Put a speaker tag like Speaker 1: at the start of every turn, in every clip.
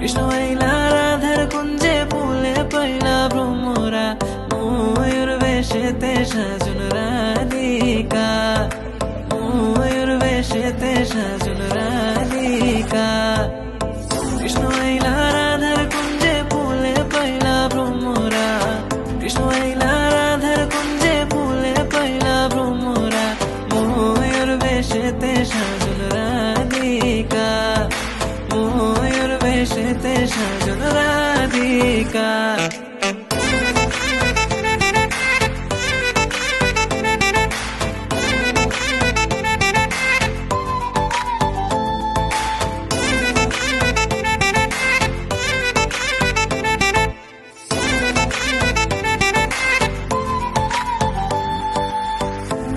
Speaker 1: কৃষ্ণ আইলা রাধার কুঞ্জে ফুলে পাইলা ভ্রমরা ময়ূর বেশেতে সাজন রাধিকা ময়ূর বেশেতে সাজন রাধিকা কৃষ্ণ আইলা রাধার কুঞ্জে ফুলে পাইলা ভ্রমরা কৃষ্ণ আইলা রাধার কুঞ্জে ফুলে পাইলা ভ্রমরা ময়ূর বেশেতে সাজন রাধিকা ময়ূর বেশেতে সাজন রাধিকা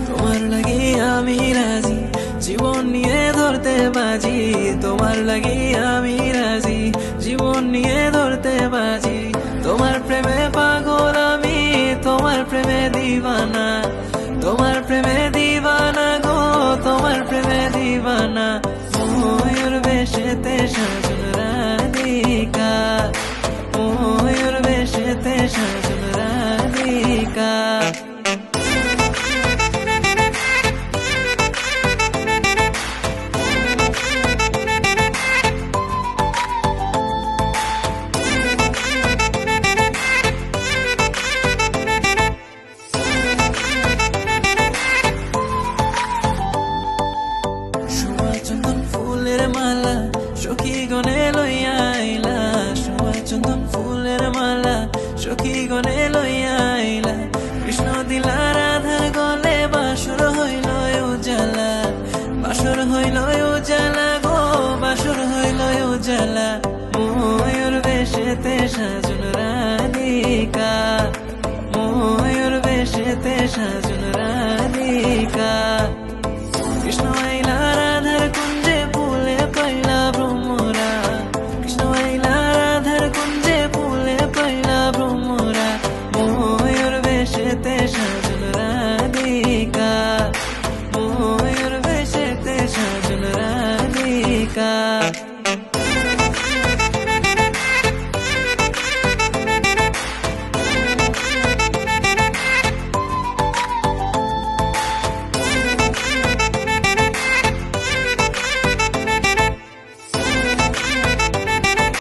Speaker 1: তোমার লাগি আমি রাজি জীবন নিয়ে ধরতে বাজি তোমার লাগি আমি রাজি জীবন নিয়ে ধরতে বাজি তোমার প্রেমে পাগল আমি তোমার প্রেমে দিবানা তোমার প্রেমে দিবানা গো তোমার প্রেমে দিবানা ময়ূর বেশেতে সাজন রাধিকা ময়ূর বেশেতে সাজন রাধিকা মালা সখী গনে লইয়া আইলা সোয়া চন্দন ফুলের মালা সখী গনে লইয়া আইলা কৃষ্ণ দিলা রাধার গলে বাসর হইল উজালা বাসর হইল উজালা গো বাসর হইল উজালা ময়ূর বেশেতে সাজন রাধিকা ময়ূর বেশেতে সাজন রাধিকা